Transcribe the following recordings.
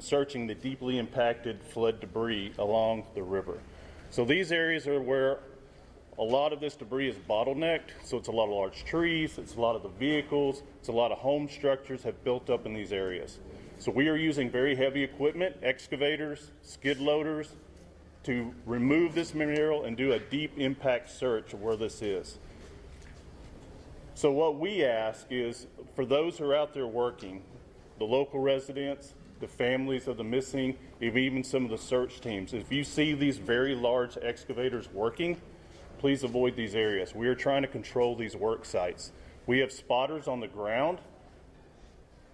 searching the deeply impacted flood debris along the river. So these areas are where a lot of this debris is bottlenecked, so it's a lot of large trees, it's a lot of the vehicles, it's a lot of home structures have built up in these areas. So we are using very heavy equipment, excavators, skid loaders, to remove this material and do a deep impact search of where this is. So what we ask is, for those who are out there working, the local residents, the families of the missing, even some of the search teams, if you see these very large excavators working, please avoid these areas. We are trying to control these work sites. We have spotters on the ground,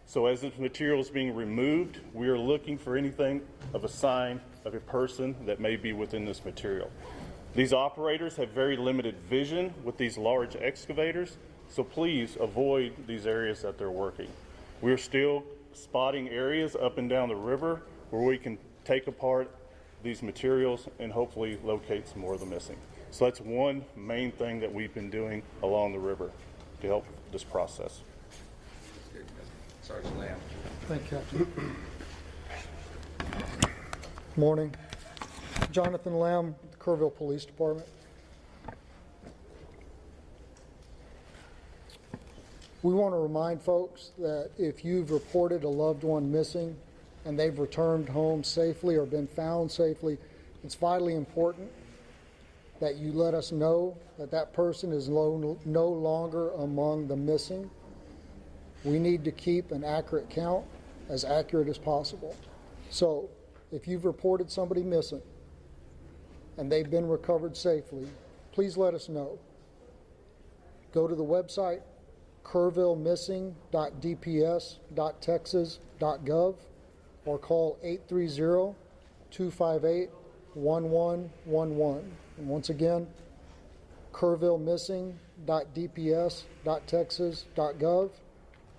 so as this material is being removed, we are looking for anything of a sign of a person that may be within this material. These operators have very limited vision with these large excavators, so please avoid these areas that they're working. We're still spotting areas up and down the river where we can take apart these materials and hopefully locate some more of the missing. So that's one main thing that we've been doing along the river to help this process. Sergeant Lamb. Thank you, Captain. Morning. Jonathan Lamb, the Kerrville Police Department. We want to remind folks that if you've reported a loved one missing and they've returned home safely or been found safely, it's vitally important that you let us know that that person is no longer among the missing. We need to keep an accurate count, as accurate as possible. So if you've reported somebody missing and they've been recovered safely, please let us know. Go to the website kerrvillemissing.dps.texas.gov or call 830-258-1111. And once again, kerrvillemissing.dps.texas.gov,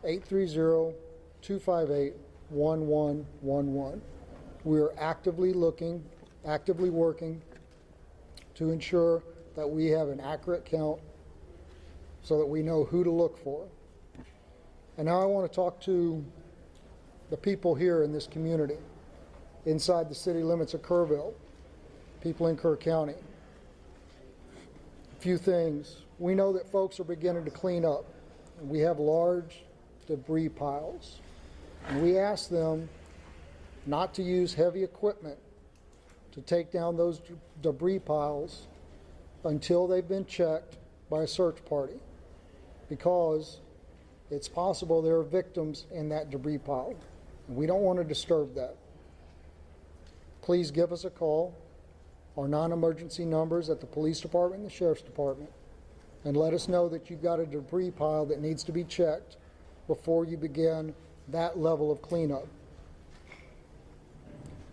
830-258-1111. We are actively working to ensure that we have an accurate count so that we know who to look for. And now I want to talk to the people here in this community, inside the city limits of Kerrville, people in Kerr County. A few things. We know that folks are beginning to clean up. We have large debris piles. And we ask them not to use heavy equipment to take down those debris piles until they've been checked by a search party, because it's possible there are victims in that debris pile. And we don't want to disturb that. Please give us a call, our non-emergency numbers at the police department and the sheriff's department, and let us know that you've got a debris pile that needs to be checked before you begin that level of cleanup.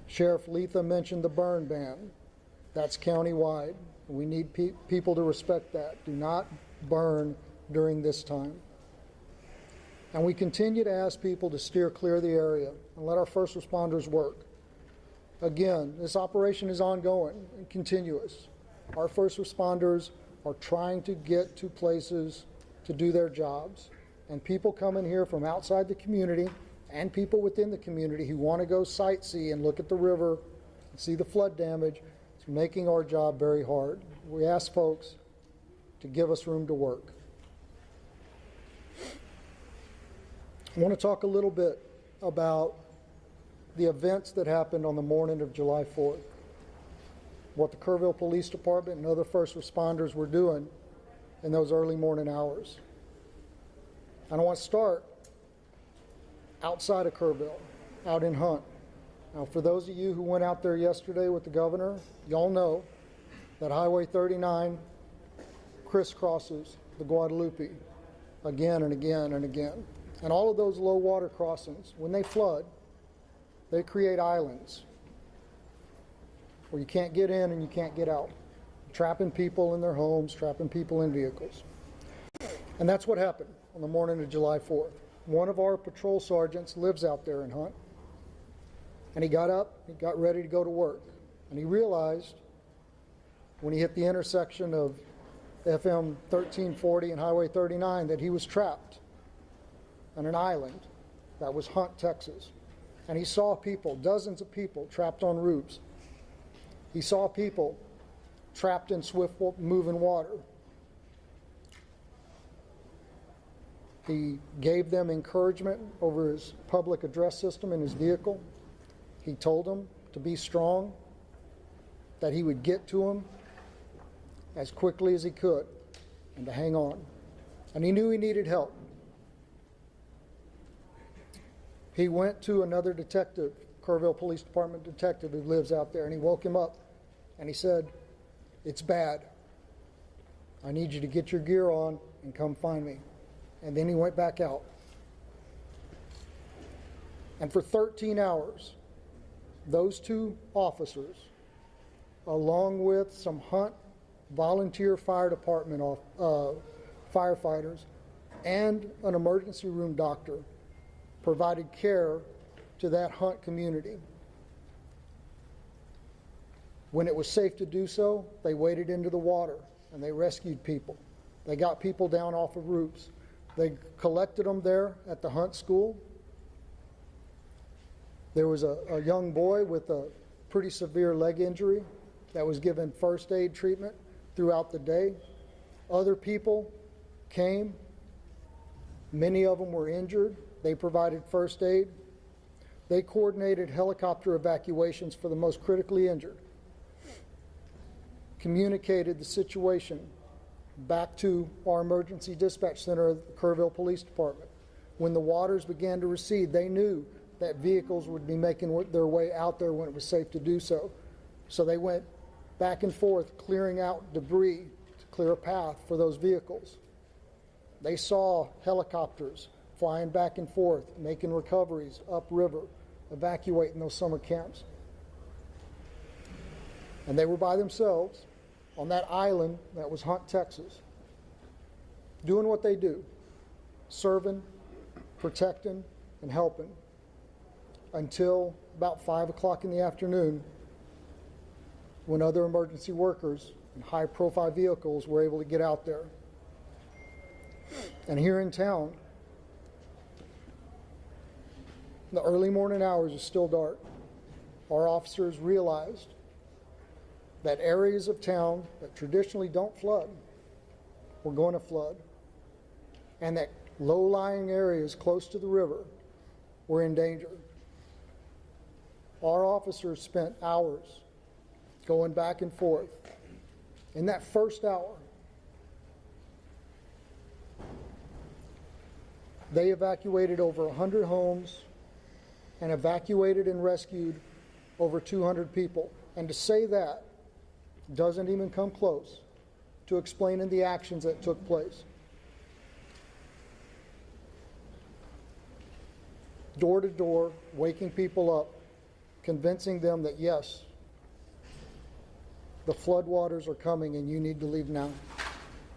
Sheriff Letha mentioned the burn ban. That's countywide. We need people to respect that. Do not burn during this time. And we continue to ask people to steer clear of the area and let our first responders work. Again, this operation is ongoing and continuous. Our first responders are trying to get to places to do their jobs. And people come in here from outside the community and people within the community who want to go sightsee and look at the river and see the flood damage. It's making our job very hard. We ask folks to give us room to work. I want to talk a little bit about the events that happened on the morning of July 4th, what the Kerrville Police Department and other first responders were doing in those early morning hours. And I want to start outside of Kerrville, out in Hunt. Now, for those of you who went out there yesterday with the governor, y'all know that Highway 39 crisscrosses the Guadalupe again and again and again. And all of those low water crossings, when they flood, they create islands where you can't get in and you can't get out, trapping people in their homes, trapping people in vehicles. And that's what happened on the morning of July 4th. One of our patrol sergeants lives out there in Hunt, and he got up, he got ready to go to work, and he realized when he hit the intersection of FM 1340 and Highway 39 that he was trapped on an island that was Hunt, Texas. And he saw people, dozens of people, trapped on roofs. He saw people trapped in swift moving water. He gave them encouragement over his public address system in his vehicle. He told them to be strong, that he would get to them as quickly as he could, and to hang on. And he knew he needed help. He went to another detective, Kerrville Police Department detective who lives out there, and he woke him up and he said, "It's bad. I need you to get your gear on and come find me." And then he went back out. And for 13 hours, those two officers, along with some Hunt volunteer fire department firefighters and an emergency room doctor, provided care to that Hunt community. When it was safe to do so, they waded into the water and they rescued people. They got people down off of roofs. They collected them there at the Hunt school. There was a young boy with a pretty severe leg injury that was given first aid treatment throughout the day. Other people came. Many of them were injured. They provided first aid. They coordinated helicopter evacuations for the most critically injured. Communicated the situation back to our emergency dispatch center at the Kerrville Police Department. When the waters began to recede, they knew that vehicles would be making their way out there when it was safe to do so. So they went back and forth, clearing out debris to clear a path for those vehicles. They saw helicopters flying back and forth, making recoveries upriver, evacuating those summer camps. And they were by themselves on that island that was Hunt, Texas, doing what they do, serving, protecting, and helping, until about 5 o'clock in the afternoon, when other emergency workers and high-profile vehicles were able to get out there. And here in town, the early morning hours is still dark. Our officers realized that areas of town that traditionally don't flood were going to flood, and that low-lying areas close to the river were in danger. Our officers spent hours going back and forth. In that first hour, they evacuated over 100 homes and evacuated and rescued over 200 people. And to say that doesn't even come close to explaining the actions that took place. Door to door, waking people up, convincing them that yes, the floodwaters are coming and you need to leave now.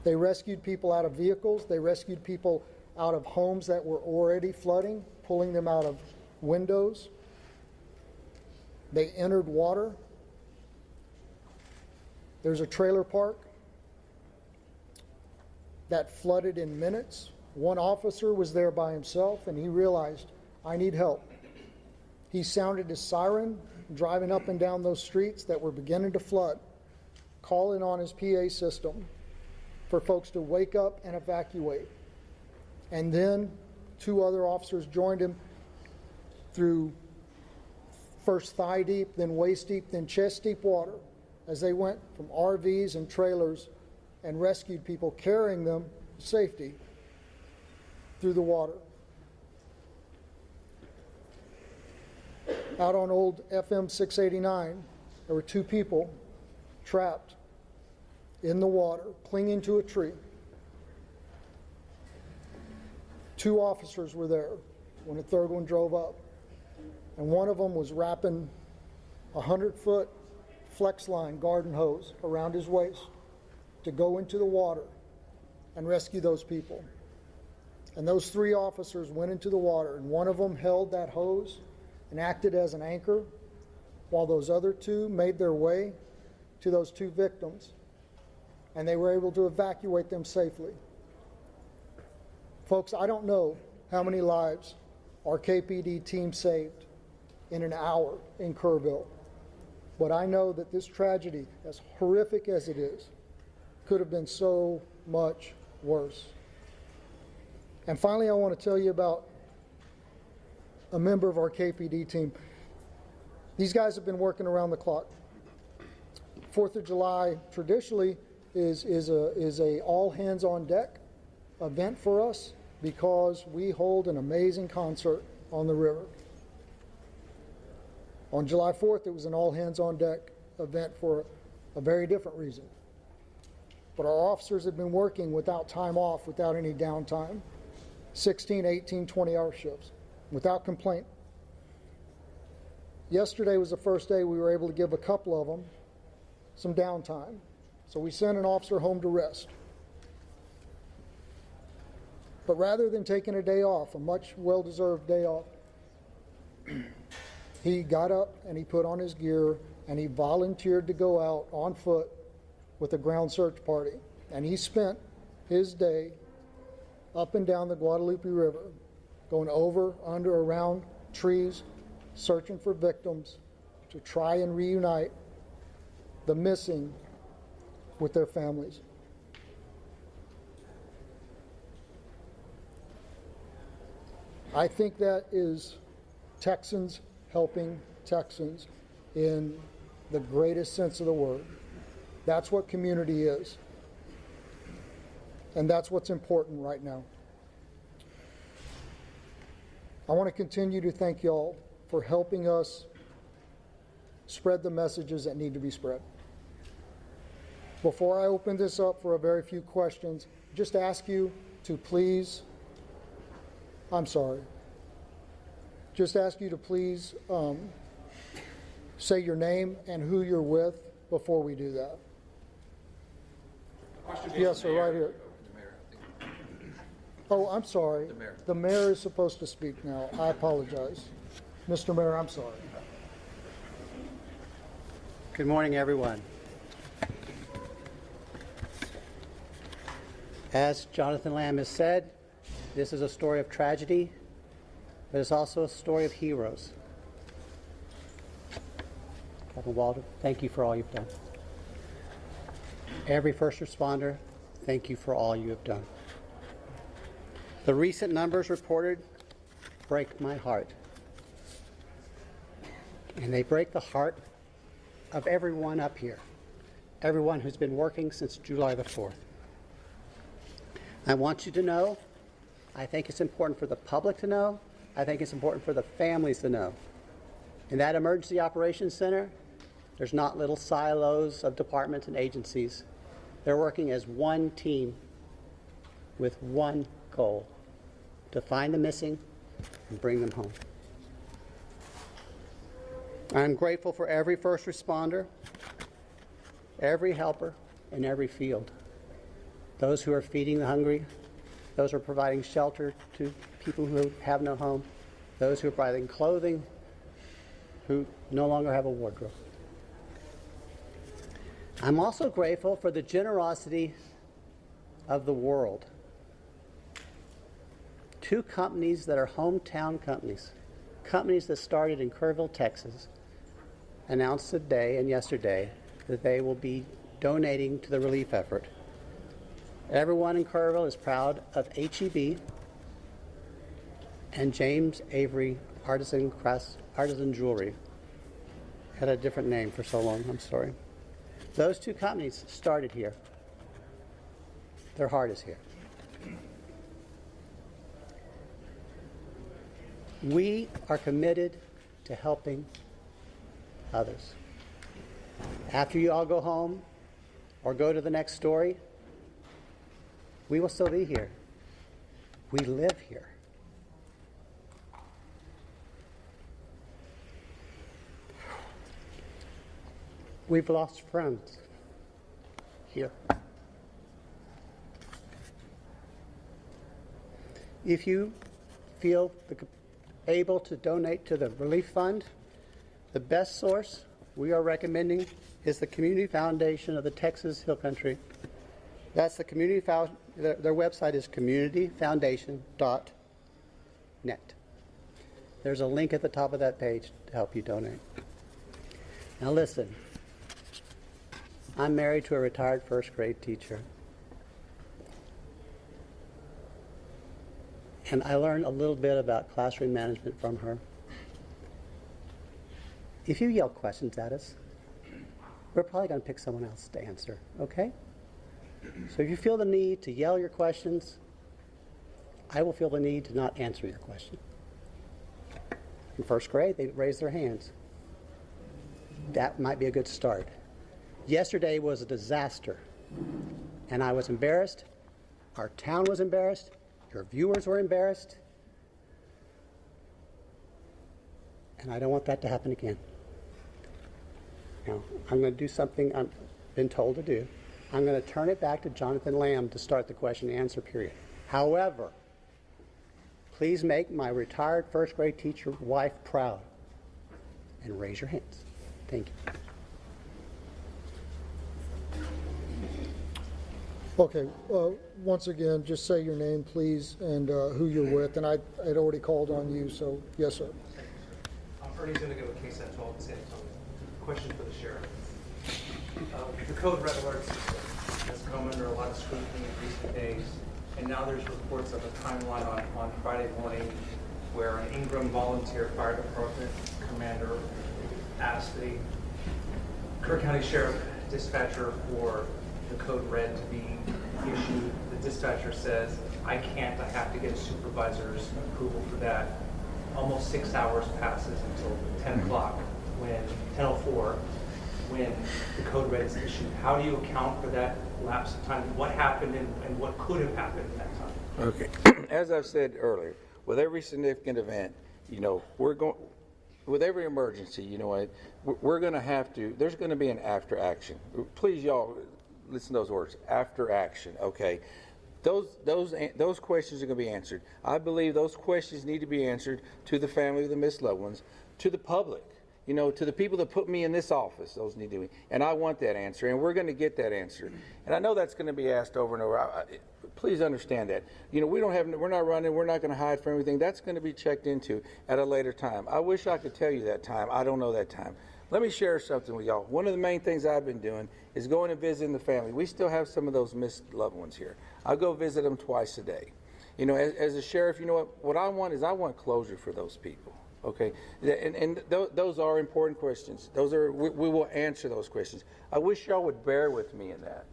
They rescued people out of vehicles. They rescued people out of homes that were already flooding, pulling them out of windows. They entered water. There's a trailer park that flooded in minutes. One officer was there by himself and he realized, I need help. He sounded his siren, driving up and down those streets that were beginning to flood, calling on his PA system for folks to wake up and evacuate. And then 2 other officers joined him through first thigh deep, then waist deep, then chest deep water, as they went from RVs and trailers and rescued people, carrying them to safety through the water. Out on old FM 689, there were 2 people trapped in the water, clinging to a tree. 2 officers were there when a third one drove up. And one of them was wrapping a 100-foot flex line garden hose around his waist to go into the water and rescue those people. And those 3 officers went into the water, and one of them held that hose and acted as an anchor, while those other 2 made their way to those 2 victims, and they were able to evacuate them safely. Folks, I don't know how many lives our KPD team saved in an hour in Kerrville. But I know that this tragedy, as horrific as it is, could have been so much worse. And finally, I want to tell you about a member of our KPD team. These guys have been working around the clock. 4th of July traditionally is a all hands on deck event for us because we hold an amazing concert on the river. On July 4th, it was an all hands on deck event for a very different reason. But our officers have been working without time off, without any downtime, 16, 18, 20-hour shifts, without complaint. Yesterday was the first day we were able to give a couple of them some downtime. So we sent an officer home to rest. But rather than taking a day off, a much well-deserved day off, he got up and he put on his gear and he volunteered to go out on foot with a ground search party. And he spent his day up and down the Guadalupe River, going over, under, around trees, searching for victims to try and reunite the missing with their families. I think that is Texans helping Texans in the greatest sense of the word. That's what community is. And that's what's important right now. I want to continue to thank y'all for helping us spread the messages that need to be spread. Before I open this up for a very few questions, just ask you to please, just ask you to please say your name and who you're with before we do that. Yes, sir, right here. Oh, I'm sorry. The mayor is supposed to speak now. I apologize. Mr. Mayor, I'm sorry. Good morning, everyone. As Jonathan Lamb has said, this is a story of tragedy, but it's also a story of heroes. Captain Walden, thank you for all you've done. Every first responder, thank you for all you have done. The recent numbers reported break my heart. And they break the heart of everyone up here, everyone who's been working since July the 4th. I want you to know, I think it's important for the public to know, I think it's important for the families to know. In that Emergency Operations Center, there's not little silos of departments and agencies. They're working as one team with one goal, to find the missing and bring them home. I'm grateful for every first responder, every helper in every field. Those who are feeding the hungry, those who are providing shelter to people who have no home, those who are providing clothing, who no longer have a wardrobe. I'm also grateful for the generosity of the world. Two companies that are hometown companies, companies that started in Kerrville, Texas, announced today and yesterday that they will be donating to the relief effort. Everyone in Kerrville is proud of HEB and James Avery Artisan Jewelry. Had a different name for so long, I'm sorry. Those two companies started here. Their heart is here. We are committed to helping others. After you all go home or go to the next story, we will still be here. We live here. We've lost friends here. If you feel able to donate to the relief fund, the best source we are recommending is the Community Foundation of the Texas Hill Country. That's the community their website is communityfoundation.net. There's a link at the top of that page to help you donate. Now listen, I'm married to a retired first grade teacher. And I learned a little bit about classroom management from her. If you yell questions at us, we're probably going to pick someone else to answer, okay? So if you feel the need to yell your questions, I will feel the need to not answer your question. In first grade, they raised their hands. That might be a good start. Yesterday was a disaster, and I was embarrassed. Our town was embarrassed. Your viewers were embarrassed. And I don't want that to happen again. Now, I'm going to do something I've been told to do. I'm going to turn it back to Jonathan Lamb to start the question and answer period. However, please make my retired first grade teacher wife proud and raise your hands. Thank you. Okay, once again, just say your name, please, and who you're with. And I'd already called on you, so yes, sir. I'm Ernie's going to go with case at 12 in San Antonio. Question for the sheriff. The code red alert system has come under a lot of scrutiny in recent days, and now there's reports of a timeline on Friday morning where an Ingram Volunteer Fire Department commander asked the Kerr County Sheriff dispatcher for the code red to be issued. The dispatcher says, I can't, I have to get a supervisor's approval for that. Almost 6 hours passes until 10 o'clock, when 10:04, when the code red is issued. How do you account for that lapse of time? What happened and what could have happened in that time? Okay. As I've said earlier, with every significant event, we're going, with every emergency, we're going to have to, there's going to be an after action. Please, y'all, listen to those words, after action, okay? Those questions are going to be answered. I believe those questions need to be answered to the family of the missed loved ones, to the public, to the people that put me in this office. Those need to be, and I want that answer, and we're going to get that answer. And I know that's going to be asked over and over. Please understand that. We're not running. We're not going to hide from everything. That's going to be checked into at a later time. I wish I could tell you that time. I don't know that time. Let me share something with y'all. One of the main things I've been doing is going and visiting the family. We still have some of those missed loved ones here. I go visit them twice a day. As a sheriff, what I want is I want closure for those people. Okay, and those are important questions. We will answer those questions. I wish y'all would bear with me in that.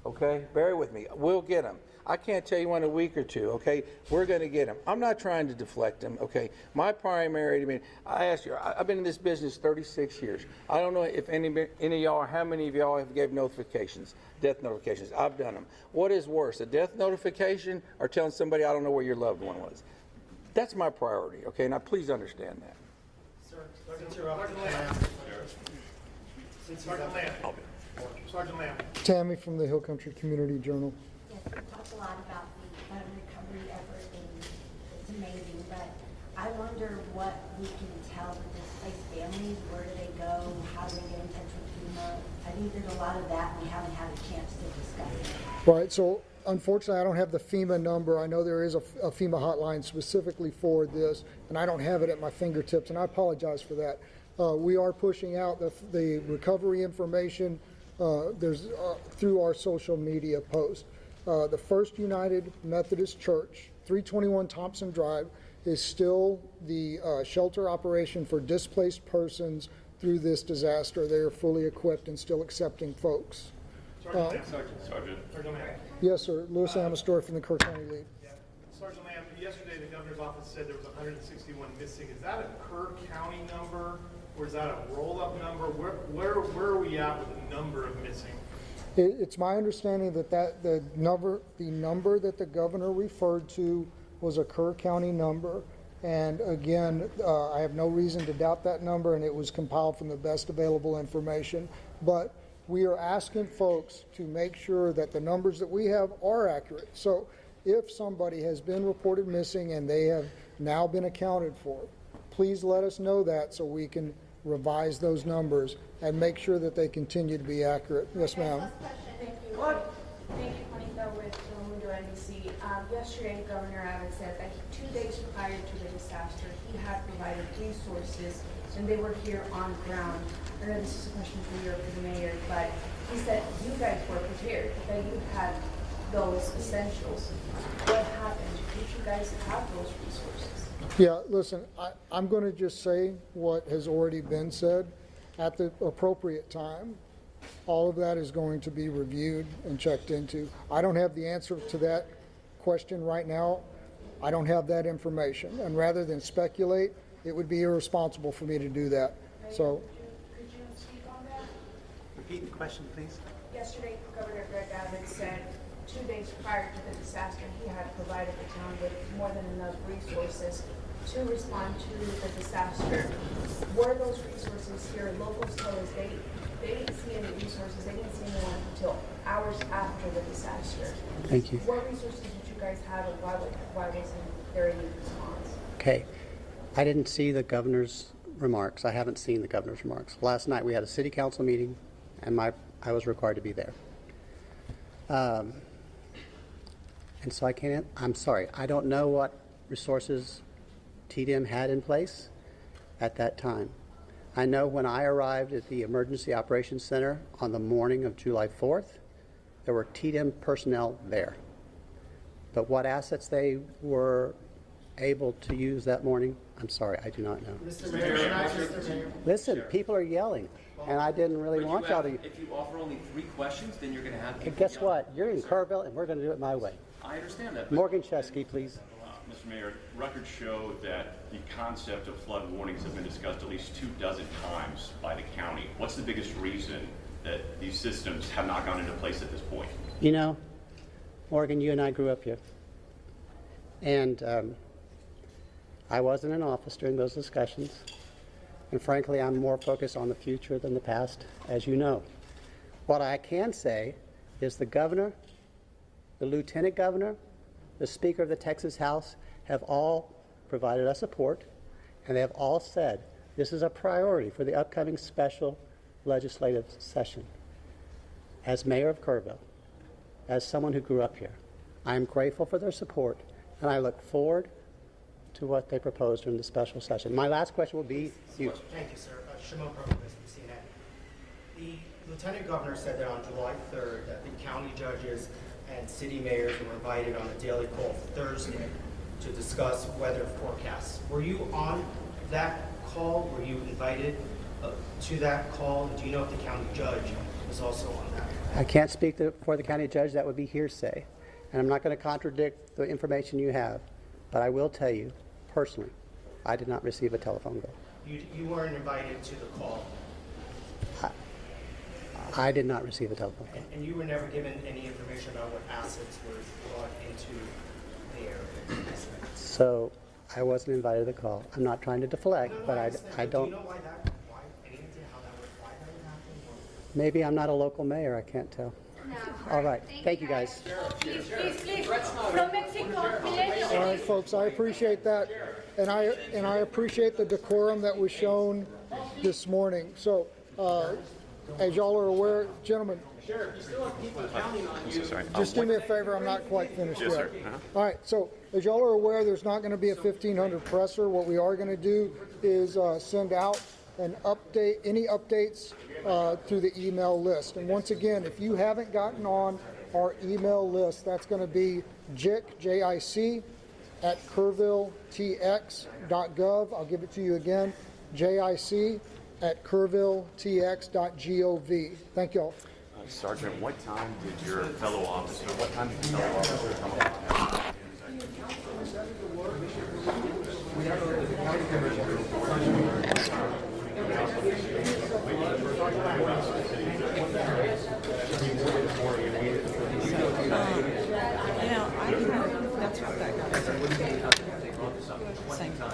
Okay, bear with me. We'll get them. I can't tell you in a week or two. Okay, we're going to get them. I'm not trying to deflect them. Okay, my primary. I asked you. I've been in this business 36 years. I don't know if any of y'all, or how many of y'all have gave notifications, death notifications. I've done them. What is worse, a death notification or telling somebody I don't know where your loved one was? That's my priority. Okay, now please understand that. Sergeant Lamb. Tammy from the Hill Country Community Journal. Yes, we talked a lot about the recovery effort, and it's amazing, but I wonder what we can tell the displaced families. Where do they go? How do they get in touch with FEMA? I think there's a lot of that we haven't had a chance to discuss. Right, so unfortunately I don't have the FEMA number. I know there is a FEMA hotline specifically for this, and I don't have it at my fingertips, and I apologize for that. We are pushing out the recovery information through our social media posts. The First United Methodist Church, 321 Thompson Drive, is still the shelter operation for displaced persons through this disaster. They are fully equipped and still accepting folks. Sergeant. Yes, sir. Louis Amastor from the Kerr County League. Yeah. Sergeant Lamb, yesterday the governor's office said there was 161 missing. Is that a Kerr County number, or is that a roll-up number? Where are we at with the number of missing? It's my understanding that the number that the governor referred to was a Kerr County number. And again, I have no reason to doubt that number, and it was compiled from the best available information. But we are asking folks to make sure that the numbers that we have are accurate. So if somebody has been reported missing and they have now been accounted for, please let us know that so we can revise those numbers and make sure that they continue to be accurate. Yes, ma'am. Last question. Thank you. Thank you, Juanita with Telemundo NBC. Yesterday, Governor Abbott said that 2 days prior to the disaster, he had provided resources and they were here on ground. I know this is a question for you or for the mayor, but he said you guys were prepared, that you had those essentials. What happened? Did you guys have those resources? Yeah, listen, I'm going to just say what has already been said. At the appropriate time, all of that is going to be reviewed and checked into. I don't have the answer to that question right now. I don't have that information. And rather than speculate, it would be irresponsible for me to do that. So, Could you speak on that? Repeat the question, please. Yesterday, Governor Greg Abbott said 2 days prior to the disaster, he had provided the town with more than enough resources to respond to the disaster. Were those resources here? Locals told us they didn't see any resources. They didn't see anyone until hours after the disaster. Thank you. What resources did you guys have, and why wasn't there any response? Okay. I didn't see the governor's remarks. I haven't seen the governor's remarks. Last night we had a city council meeting, and I was required to be there. And so I'm sorry, I don't know what resources TDM had in place at that time. I know when I arrived at the Emergency Operations Center on the morning of July 4th, there were TDM personnel there. But what assets they were able to use that morning, I'm sorry, I do not know. Mr. Mayor, Listen, people are yelling, and I didn't really want y'all to. If you offer only 3 questions, then you're going to have. And guess what? You're in Kerrville, and we're going to do it my way. I understand that. Morgan Chesky, please. Mr. Mayor, records show that the concept of flood warnings have been discussed at least 24 times by the county. What's the biggest reason that these systems have not gone into place at this point? You know, Morgan, you and I grew up here. And I wasn't in office during those discussions. And frankly, I'm more focused on the future than the past, as you know. What I can say is the governor, the lieutenant governor, the Speaker of the Texas House have all provided us support, and they have all said this is a priority for the upcoming special legislative session. As mayor of Kerrville, as someone who grew up here, I am grateful for their support, and I look forward to what they propose during the special session. My last question will be you. Thank you, sir. Shimon Provost from CNN. The Lieutenant Governor said that on July 3rd that the county judges and city mayors were invited on a daily call Thursday to discuss weather forecasts. Were you on that call? Were you invited to that call? Do you know if the county judge was also on that? I can't speak for the county judge. That would be hearsay. And I'm not going to contradict the information you have. But I will tell you, personally, I did not receive a telephone call. You weren't invited to the call? I did not receive a telephone call. And you were never given any information about what assets were brought into the area? So I wasn't invited to the call. I'm not trying to deflect, but I don't. Do you know why that, why that would happen? Maybe I'm not a local mayor. I can't tell. No. All right. Thank you, guys. Please. From Mexico, all right, folks, I appreciate that. And I appreciate the decorum that was shown this morning. So, as y'all are aware, gentlemen, Sheriff, you still have people counting on you. just do me a favor, I'm not quite finished yet. sir. All right, so as y'all are aware, there's not going to be a 1,500 presser. What we are going to do is send out an update, any updates through the email list. And once again, if you haven't gotten on our email list, that's going to be JIC at kerrvilletx.gov. I'll give it to you again, JIC at kerrvilletx.gov. Thank y'all. Sergeant, what time did your fellow officer come up with that? That's what that got. Same thing.